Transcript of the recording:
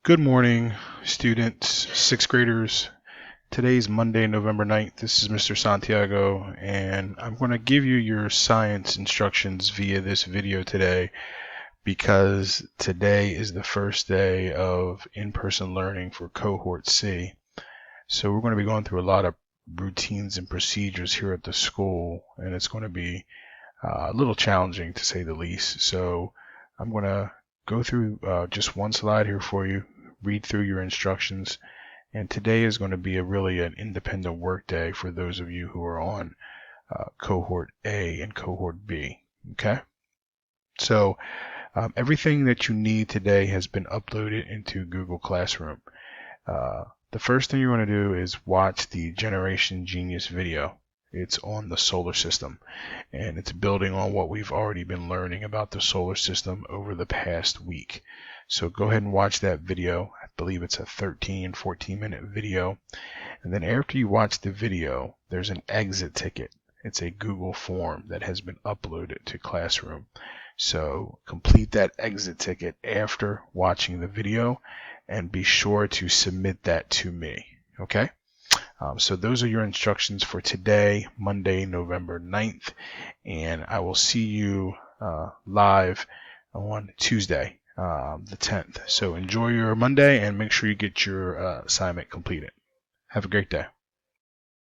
Good morning, students, sixth graders. Today's Monday, November 9th. This is Mr. Santiago, and I'm going to give you your science instructions via this video today because today is the first day of in-person learning for Cohort C. So we're going to be going through a lot of routines and procedures here at the school, and it's going to be a little challenging to say the least. So I'm going to go through just one slide here for you, read through your instructions, and today is going to be really an independent work day for those of you who are on Cohort A and Cohort B. Okay? So everything that you need today has been uploaded into Google Classroom. The first thing you want to do is watch the Generation Genius video. It's on the solar system, and it's building on what we've already been learning about the solar system over the past week. So go ahead and watch that video. I believe it's a 14-minute video. And then after you watch the video, there's an exit ticket. It's a Google form that has been uploaded to Classroom. So complete that exit ticket after watching the video and be sure to submit that to me. Okay? So those are your instructions for today, Monday, November 9th, and I will see you live on Tuesday, the 10th. So enjoy your Monday and make sure you get your assignment completed. Have a great day.